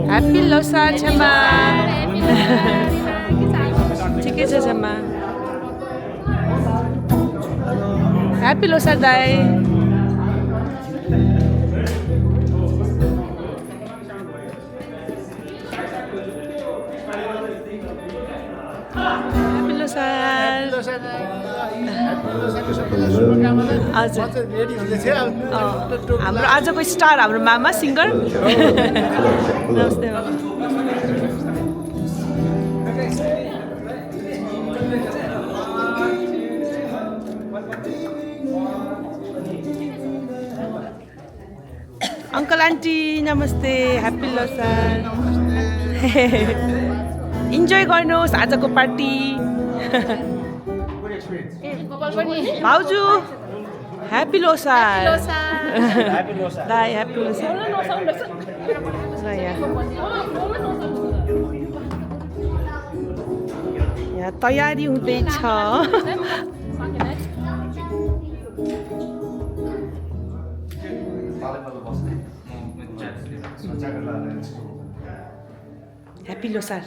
Happy Losar Chama. ठिकै छ छमा. Happy Losar Dai. Happy Losar. हजुर हाम्रो आजको स्टार हाम्रो मामा सिङ्गर. नमस्ते मामा. अङ्कल आन्टी नमस्ते. ह्याप्पी लोसार. इन्जोय गर्नुहोस् आजको पार्टी. भाउजू ह्याप्पी लोसार. दाई ह्याप्पी लोसार. यहाँ तयारी हुँदैछ. ह्याप्पी लोसार.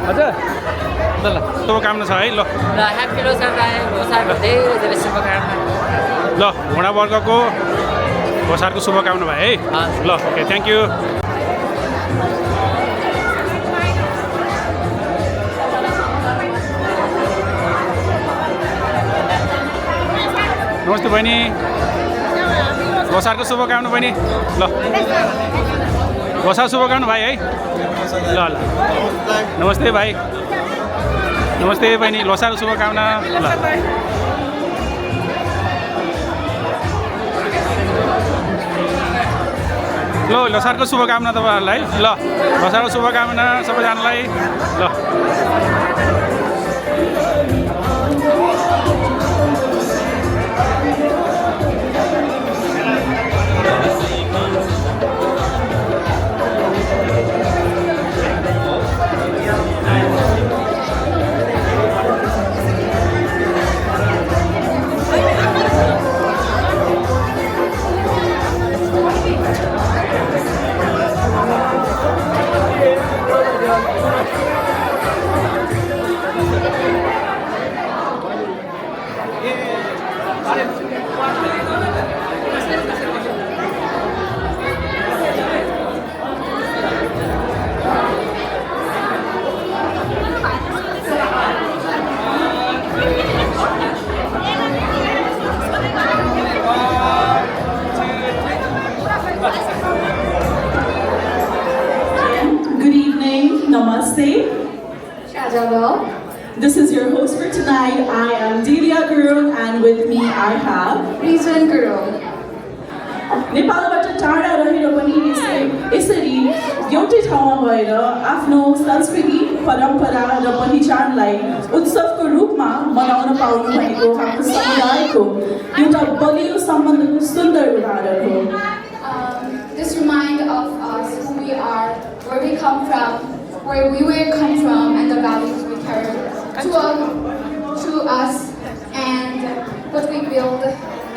हजुर ल ल शुभकामना छ है. ल ह्याप्पी लोसार. लोसारको धेरै धेरै शुभकामना. ल घोडा वर्गको लोसारको शुभकामना भयो है. ल ओके थ्याङ्क यू. नमस्ते बहिनी. लोसारको शुभकामना बहिनी. ल लोसार शुभकामना भाइ है. ल ल नमस्ते भाइ. नमस्ते बहिनी. लोसारको शुभकामना. ल ल लोसारको शुभकामना तपाईँहरूलाई. ल लोसारको शुभकामना सबैजनालाई. ल Namaste. This is your host for tonight. I am Delia Gurung and with me I have Reason Gurung. नेपालबाट टाढा रहेर पनि यसरी एउटै ठाउँमा भएर आफ्नो संस्कृति परम्परा र पहिचानलाई उत्सवको रूपमा मनाउन पाउनु भनेको हाम्रो समुदायको एउटा बलियो सम्बन्धको सुन्दर उदाहरण हो. This reminds of us who we are, where we come from, where we will come from, and the values we carry to us, and what we build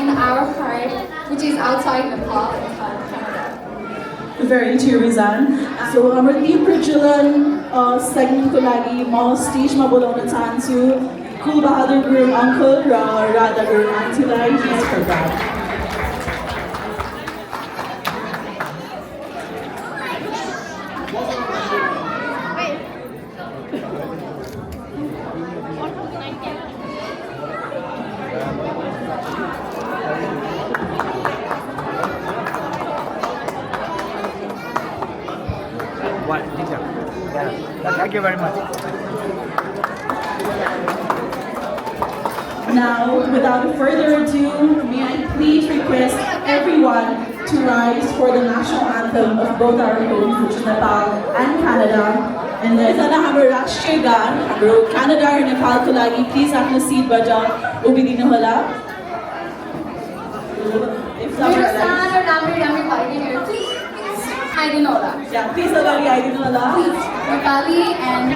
in our heart, which is outside Nepal and Canada. Very true, Rizan. So हाम्रो team प्रज्वलन सेगमेन्टको लागि म स्टेजमा बोलाउन चाहन्छु Kulbahadur Gurung uncle र Radha Gurung आन्टीलाई. Please for that. Thank you very much. Now, without further ado, may I please request everyone to rise for the national anthem of both our homes, which is Nepal and Canada. And then, हाम्रो राष्ट्रिय गान हाम्रो Canada र नेपालको लागि please आफ्नो सिटबाट उभिदिनु होला. मेरो सानो राम्रो राम्रो भइदिनु, please. आइदिनु होला Yeah, please अगाडि आइदिनु होला. Nepali and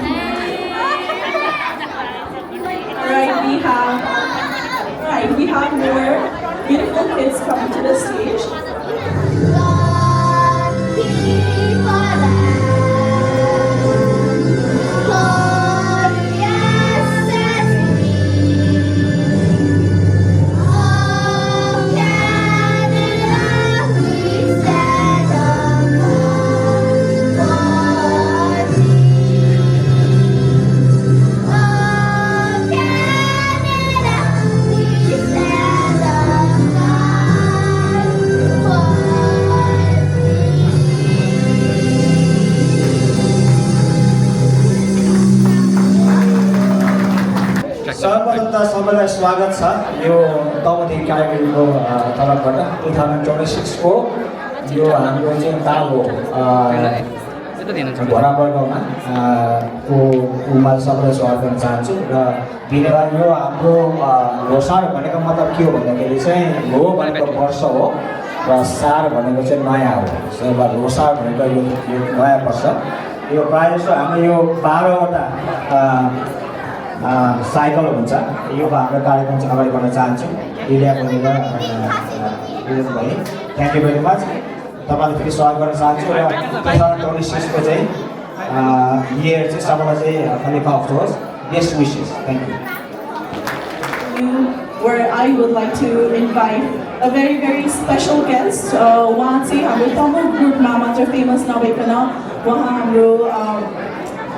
Alright, we have more beautiful kids coming to the stage. सर्वप्रथम त सबैलाई स्वागत छ यो तमदेखि कार्यक्रमको तर्फबाट 2026 को यो हाम्रो चाहिँ ताल हो भरावर्गमा को उमा सबैलाई स्वागत गर्न चाहन्छु र धन्यवाद। यो हाम्रो लोसार भनेको मतलब के हो भन्दाखेरि चाहिँ हो भनेको वर्ष हो र सार भनेको चाहिँ नयाँ हो। सो लोसार भनेको यो नयाँ वर्ष यो प्रायः जस्तो हाम्रो यो 12वटा साइकल हुन्छ। यो हाम्रो कार्यक्रम चाहिँ अगाडि बढ्न चाहन्छु। इन्डिया बोलेर भयो। Thank you very much. तपाईँलाई फेरि स्वागत गर्न चाहन्छु र 2026 को चाहिँ इयर चाहिँ सबैलाई चाहिँ खलिफा होस्। Best wishes. Thank you. Where I would like to invite a very, very special guest. वहाँ चाहिँ हाम्रो तमिल ग्रुपमा मात्र फेमस नभइकन उहाँ हाम्रो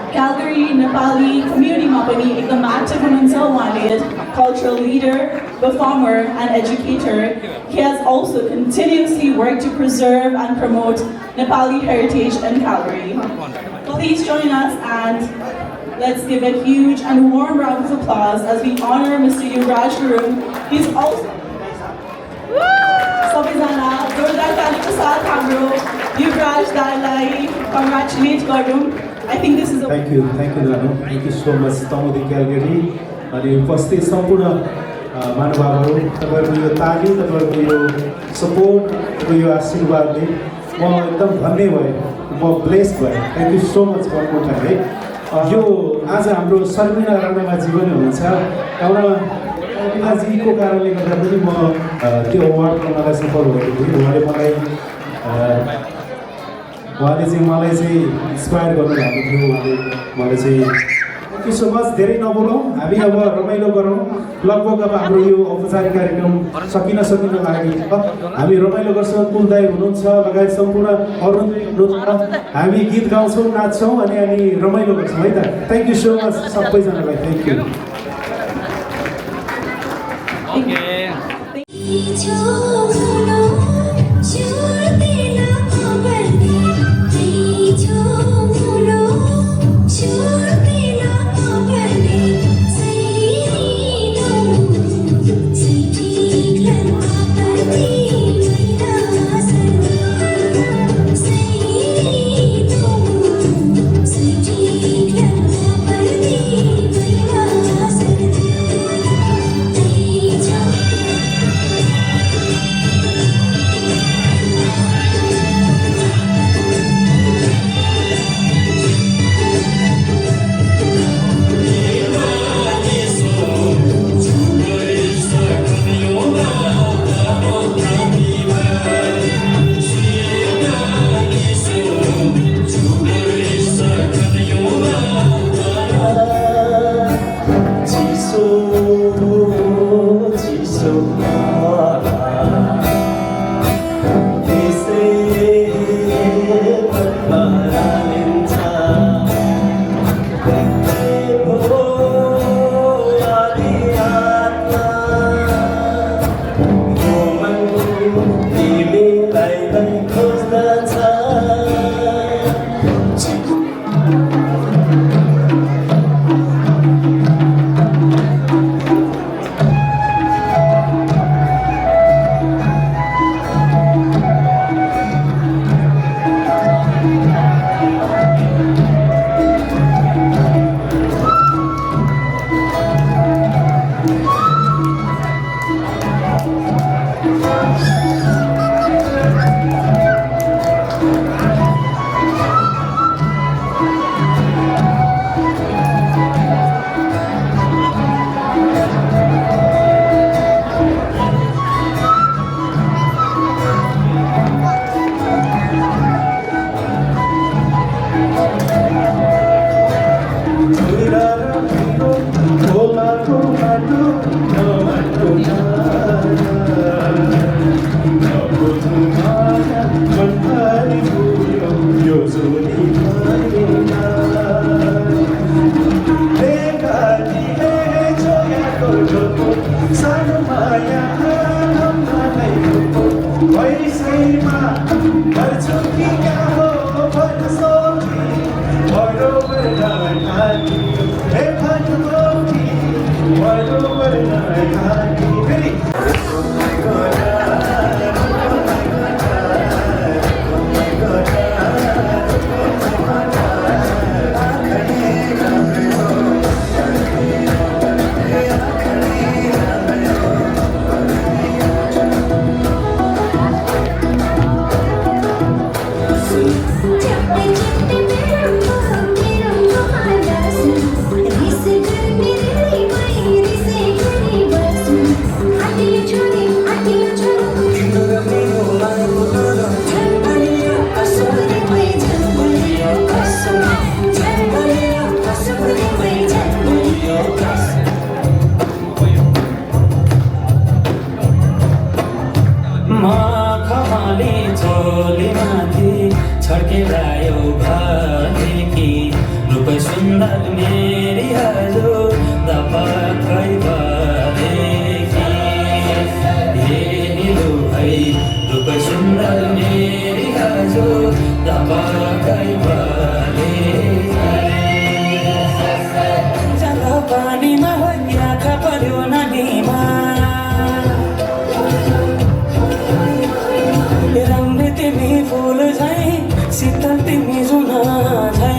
Calgary Nepali community-मा पनि एकदम active हुनुहुन्छ। उहाँले cultural leader, performer and educator. He has also continuously worked to preserve and promote Nepali heritage in Calgary. Please join us and let's give a huge and warm round of applause as we honor Mr. Yuvraj Guru. He's also सबैजना जोरदार तालीको साथ हाम्रो Yuvraj दाइलाई congratulate गरौँ। I think this is a Thank you, Danu. Thank you so much, तमदेखि क्यालगरी अनि उपस्थित सम्पूर्ण महानुभावहरू, तपाईँहरूको यो ताली, तपाईँहरूको यो सपोर्ट, यो आशीर्वादले म एकदम धन्य भएँ, म ब्लेस भएँ। Thank you so much for more time है। यो आज हाम्रो शर्मिला राणामाझी पनि हुनुहुन्छ। एउटा शर्मिलाजीको कारणले गर्दा पनि म त्यो अवार्डमा मलाई सफल भएको थिएँ। उहाँले चाहिँ मलाई चाहिँ इन्सपायर गर्नुभएको थियो। उहाँले चाहिँ थ्याङ्क यू सो मच। धेरै नबोलौँ, हामी अब रमाइलो गरौँ। लगभग अब हाम्रो यो औपचारिक कार्यक्रम सकिन लागेको छ। हामी रमाइलो गर्छौँ। कुलदाई हुनुहुन्छ लगायत सम्पूर्ण अरू हामी गीत गाउँछौँ, नाच्छौँ अनि हामी रमाइलो गर्छौँ है त। थ्याङ्क यू सो मच सबैजनालाई। Thank you. वैसैमा गर्छु कि कहाँ हो भन्सोकी बरोबर नखानी हे भन्सोकी बरोबर नखानी फेरि छड्केलायो भनेकी रूप सुन्दर मेरी हजुर दपक्कै भनेकी हेरिलो है रूप सुन्दर मेरी हजुर दपक्कै भनेकी जल पानीमा आँखा पर्यो नानीमा रंग तिमी फूल झै शीतल तिमी जुना झै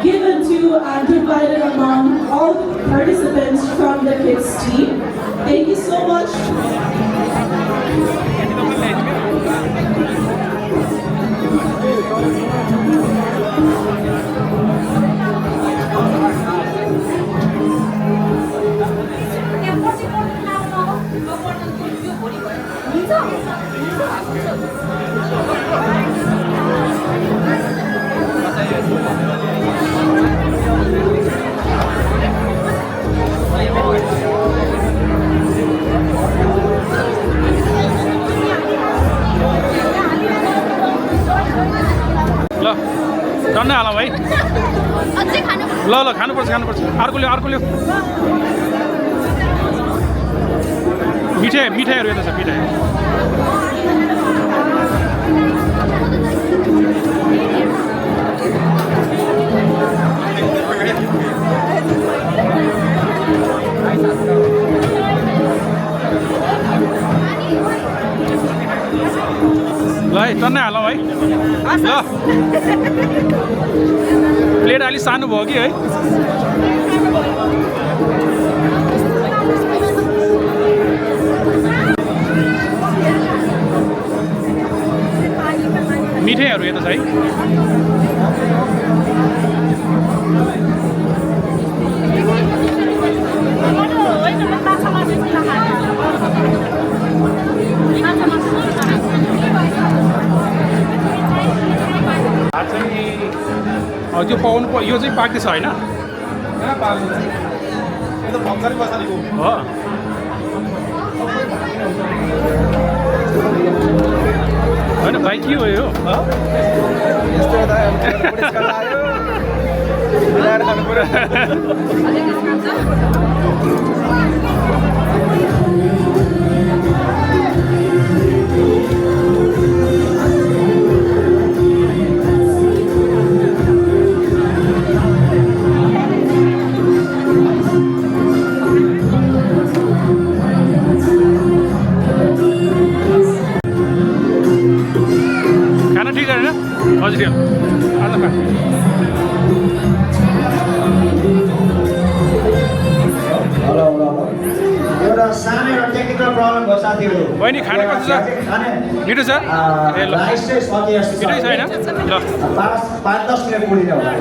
given to and divided among all participants from the kids team. Thank you so much. ल टन्नै हालौँ है ल ल खानुपर्छ अर्को ल्याऊ मिठाईहरू यता छ मिठाई ल है टन्नै हालौँ है ल प्लेट अलिक सानो भयो कि है मिठाईहरू यता छ है त्यो पाउनु यो चाहिँ पाक्दैछ होइन हो होइन भाइ के हो यो खाना ठिक होइन हजुर आज खा एउटा सानो एउटा टेक्निकल प्रब्लम भयो साथीहरू बहिनी खाना कस्तो छ मिठो छ ए ल राइस चाहिँ सकियो जस्तो मिठै छैन ल 5-10 मिनट पुग्दैन होला